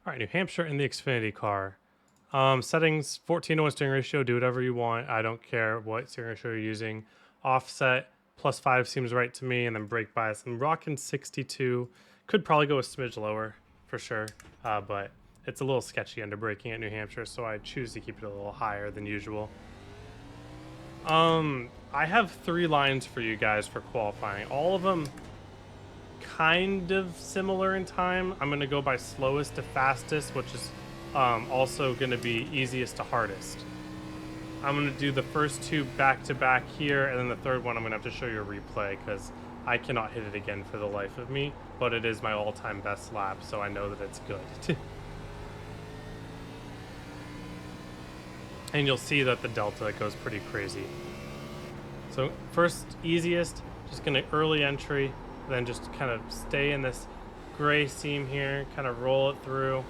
All right, New Hampshire in the Xfinity car. Settings 14:1 steering ratio. Do whatever you want. I don't care what steering ratio you're using. Offset +5 seems right to me, and then brake bias. I'm rocking 62. Could probably go a smidge lower for sure, but it's a little sketchy under braking at New Hampshire, so I choose to keep it a little higher than usual. I have 3 lines for you guys for qualifying. All of them kind of similar in time. I'm going to go by slowest to fastest, which is also going to be easiest to hardest. I'm going to do the first 2 back to back here, and then the third one I'm going to have to show you a replay because I cannot hit it again for the life of me, but it is my all-time best lap, so I know that it's good. And you'll see that the delta goes pretty crazy. So first, easiest, just going to early entry, then just kind of stay in this gray seam here, kind of roll it through.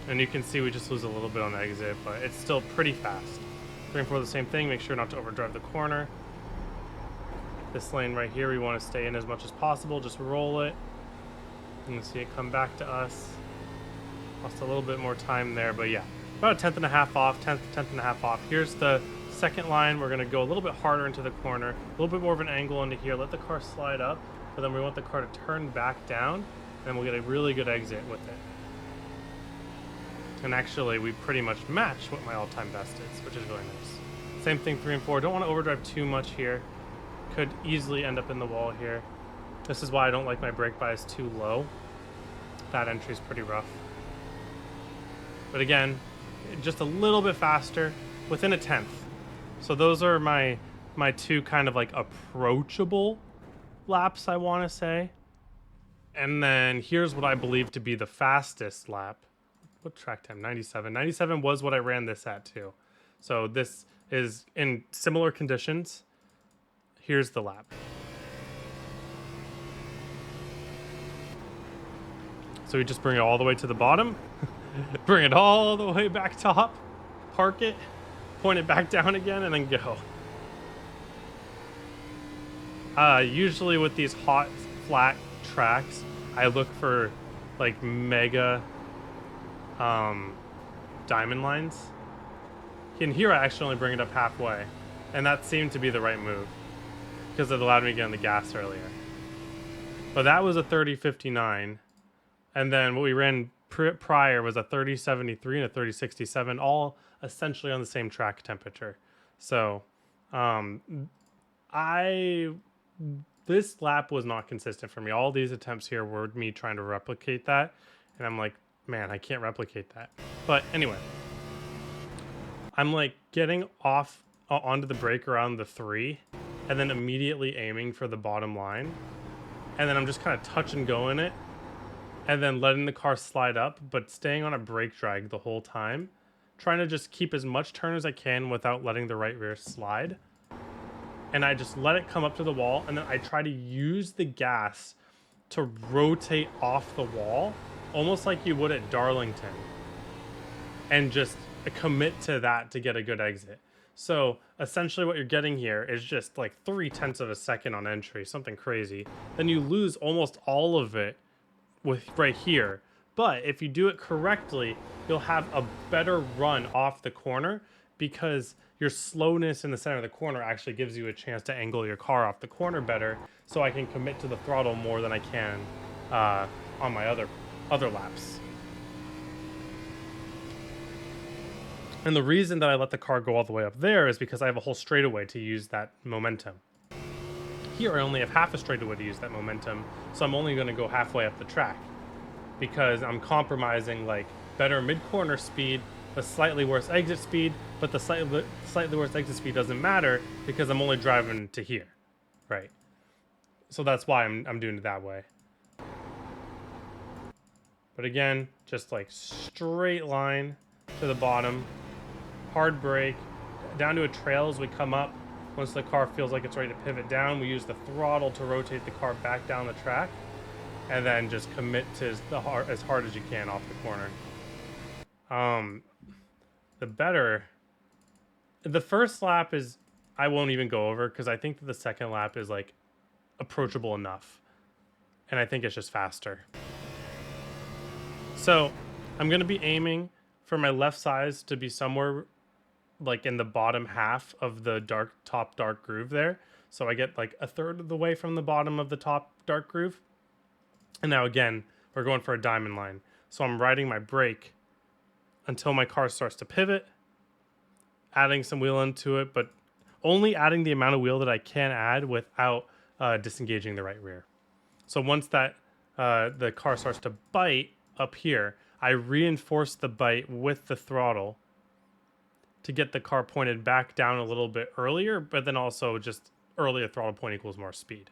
And you can see we just lose a little bit on the exit, but it's still pretty fast. 3 and 4 the same thing, make sure not to overdrive the corner. This lane right here, we want to stay in as much as possible, just roll it. And you'll see it come back to us. Lost a little bit more time there, but yeah. About a tenth and a half off, tenth and a half off. Here's the second line. We're gonna go a little bit harder into the corner, a little bit more of an angle into here, let the car slide up, but then we want the car to turn back down, and we'll get a really good exit with it. And actually, we pretty much match what my all-time best is, which is really nice. Same thing 3 and 4. Don't want to overdrive too much here. Could easily end up in the wall here. This is why I don't like my brake bias too low. That entry is pretty rough. But again, just a little bit faster, within a tenth. So those are my 2 kind of like approachable laps, I want to say. And then here's what I believe to be the fastest lap. What track time? 97. 97 was what I ran this at too. So this is in similar conditions. Here's the lap. So we just bring it all the way to the bottom. Bring it all the way back top. Park it. Point it back down again and then go. Usually with these hot, flat tracks, I look for like mega diamond lines. And here I actually only bring it up halfway, and that seemed to be the right move because it allowed me to get on the gas earlier. But that was a 3059, and then what we ran prior was a 3073 and a 3067, all essentially on the same track temperature. So this lap was not consistent for me. All these attempts here were me trying to replicate that, and I'm like, man, I can't replicate that. But anyway, I'm like getting off onto the brake around the 3 and then immediately aiming for the bottom line. And then I'm just kind of touch and go in it and then letting the car slide up, but staying on a brake drag the whole time, trying to just keep as much turn as I can without letting the right rear slide. And I just let it come up to the wall, and then I try to use the gas to rotate off the wall, almost like you would at Darlington, and just commit to that to get a good exit. So essentially what you're getting here is just like 0.3 of a second on entry, something crazy. Then you lose almost all of it with right here. But if you do it correctly, you'll have a better run off the corner because your slowness in the center of the corner actually gives you a chance to angle your car off the corner better, so I can commit to the throttle more than I can on my other laps. And the reason that I let the car go all the way up there is because I have a whole straightaway to use that momentum. Here I only have half a straightaway to use that momentum, so I'm only going to go halfway up the track because I'm compromising like better mid-corner speed, a slightly worse exit speed, but the slightly worse exit speed doesn't matter because I'm only driving to here, right? So that's why I'm doing it that way. But again, just like straight line to the bottom, hard brake, down to a trail as we come up. Once the car feels like it's ready to pivot down, we use the throttle to rotate the car back down the track, and then just commit to as hard as you can off the corner. The first lap is, I won't even go over because I think that the second lap is like approachable enough, and I think it's just faster. So I'm going to be aiming for my left sides to be somewhere like in the bottom half of the top dark groove there. So I get like a third of the way from the bottom of the top dark groove. And now again, we're going for a diamond line. So I'm riding my brake until my car starts to pivot, adding some wheel into it, but only adding the amount of wheel that I can add without disengaging the right rear. So once that the car starts to bite up here, I reinforce the bite with the throttle to get the car pointed back down a little bit earlier, but then also just earlier throttle point equals more speed.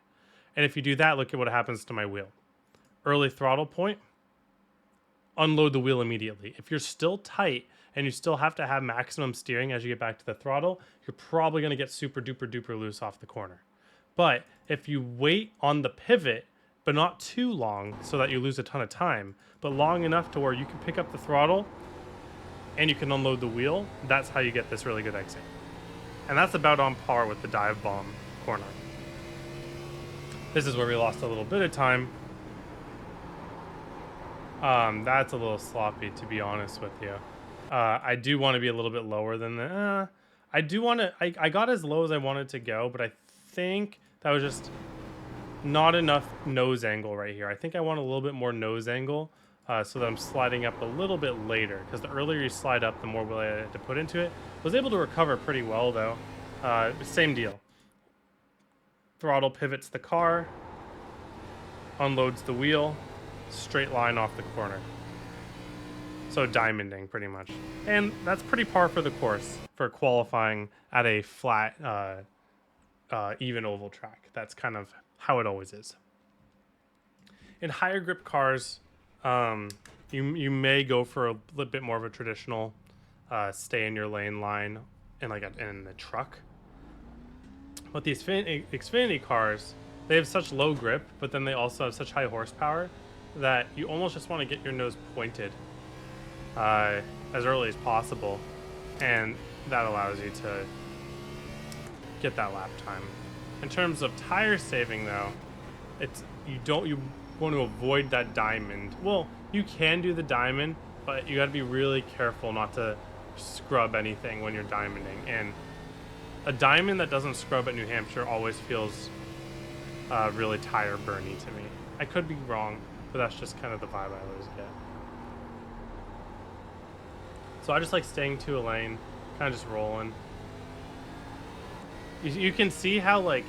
And if you do that, look at what happens to my wheel. Early throttle point, unload the wheel immediately. If you're still tight and you still have to have maximum steering as you get back to the throttle, you're probably going to get super duper duper loose off the corner. But if you wait on the pivot, but not too long so that you lose a ton of time, but long enough to where you can pick up the throttle and you can unload the wheel, that's how you get this really good exit. And that's about on par with the dive bomb corner. This is where we lost a little bit of time. That's a little sloppy, to be honest with you. I do want to be a little bit lower than the... I do want to... I got as low as I wanted to go, but I think that was just not enough nose angle right here. I think I want a little bit more nose angle so that I'm sliding up a little bit later, because the earlier you slide up, the more will I had to put into it. Was able to recover pretty well, though. Same deal. Throttle pivots the car, unloads the wheel, straight line off the corner. So diamonding pretty much. And that's pretty par for the course for qualifying at a flat, even oval track. That's kind of how it always is. In higher grip cars, you may go for a little bit more of a traditional stay in your lane line in the truck. But these Xfinity cars, they have such low grip, but then they also have such high horsepower that you almost just want to get your nose pointed as early as possible, and that allows you to get that lap time. In terms of tire saving, though, you want to avoid that diamond. Well, you can do the diamond, but you got to be really careful not to scrub anything when you're diamonding. And a diamond that doesn't scrub at New Hampshire always feels really tire burny to me. I could be wrong, but that's just kind of the vibe I always get. So I just like staying to a lane, kind of just rolling. You can see how like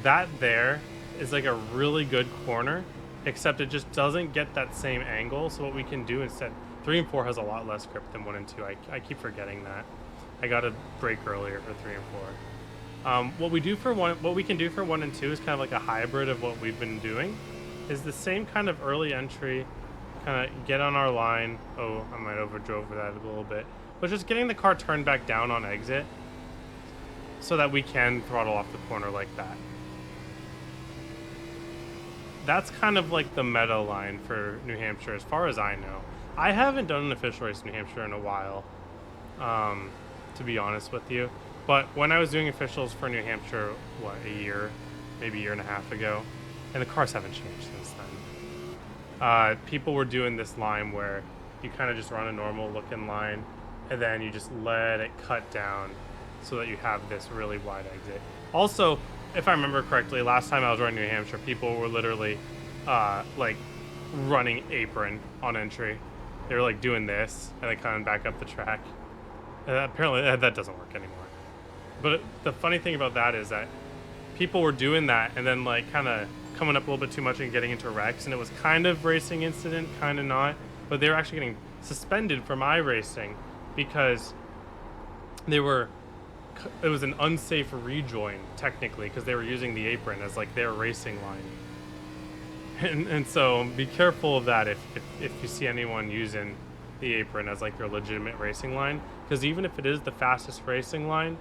that there is like a really good corner, except it just doesn't get that same angle. So what we can do instead, 3 and 4 has a lot less grip than 1 and 2. I keep forgetting that. I got to brake earlier for 3 and 4. What we can do for 1 and 2 is kind of like a hybrid of what we've been doing. Is the same kind of early entry, kind of get on our line. Oh, I might overdrove that a little bit. But just getting the car turned back down on exit so that we can throttle off the corner like that. That's kind of like the meta line for New Hampshire as far as I know. I haven't done an official race in New Hampshire in a while, to be honest with you. But when I was doing officials for New Hampshire, a year, maybe a year and a half ago, and the cars haven't changed since then. People were doing this line where you kind of just run a normal looking line and then you just let it cut down so that you have this really wide exit. Also, if I remember correctly, last time I was running New Hampshire, people were literally like running apron on entry. They were like doing this and then coming back up the track. Apparently that doesn't work anymore. But the funny thing about that is that people were doing that and then like kind of coming up a little bit too much and getting into wrecks, and it was kind of racing incident, kind of not, but they were actually getting suspended from iRacing because it was an unsafe rejoin technically because they were using the apron as like their racing line. And so be careful of that if you see anyone using the apron as like their legitimate racing line, because even if it is the fastest racing line,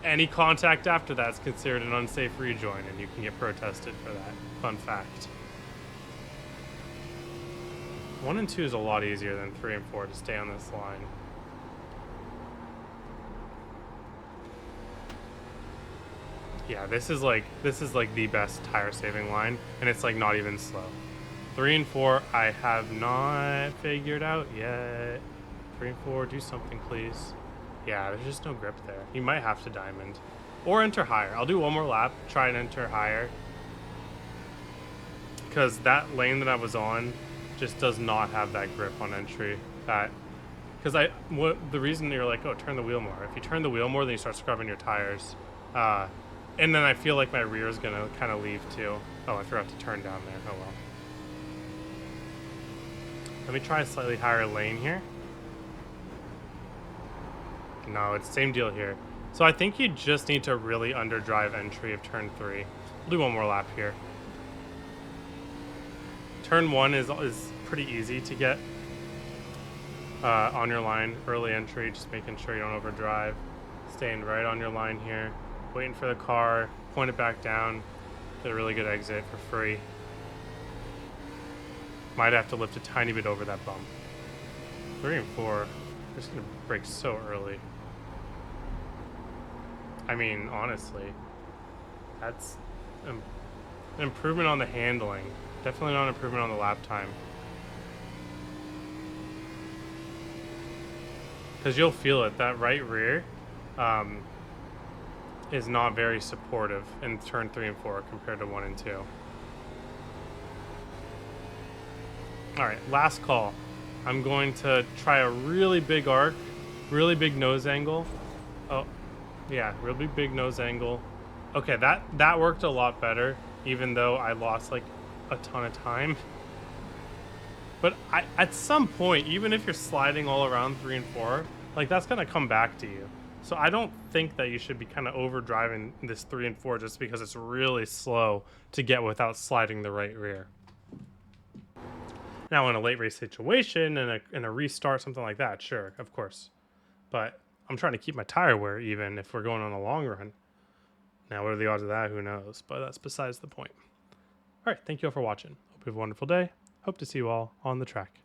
any contact after that is considered an unsafe rejoin, and you can get protested for that. Fun fact. 1 and 2 is a lot easier than 3 and 4 to stay on this line. Yeah, this is like the best tire saving line, and it's like not even slow. 3 and 4, I have not figured out yet. 3 and 4, do something, please. Yeah, there's just no grip there. You might have to diamond. Or enter higher. I'll do one more lap, try and enter higher. Because that lane that I was on just does not have that grip on entry. Because the reason you're like, oh, turn the wheel more. If you turn the wheel more, then you start scrubbing your tires. And then I feel like my rear is going to kind of leave too. Oh, I forgot to turn down there. Oh well. Let me try a slightly higher lane here. No, it's the same deal here. So I think you just need to really underdrive entry of turn 3. We'll do one more lap here. Turn 1 is pretty easy to get on your line. Early entry, just making sure you don't overdrive. Staying right on your line here. Waiting for the car, point it back down. Get a really good exit for free. Might have to lift a tiny bit over that bump. 3 and 4, they're just gonna brake so early. I mean, honestly, that's an improvement on the handling. Definitely not an improvement on the lap time. Because you'll feel it, that right rear is not very supportive in turn 3 and 4 compared to 1 and 2. Alright, last call. I'm going to try a really big arc, really big nose angle. Oh, yeah, really big nose angle. Okay, that worked a lot better, even though I lost like a ton of time. But at some point, even if you're sliding all around 3 and 4, like that's gonna come back to you. So I don't think that you should be kind of overdriving this 3 and 4 just because it's really slow to get without sliding the right rear. Now in a late race situation, in a restart, something like that, sure, of course. But I'm trying to keep my tire wear even if we're going on a long run. Now, what are the odds of that? Who knows? But that's besides the point. All right, thank you all for watching. Hope you have a wonderful day. Hope to see you all on the track.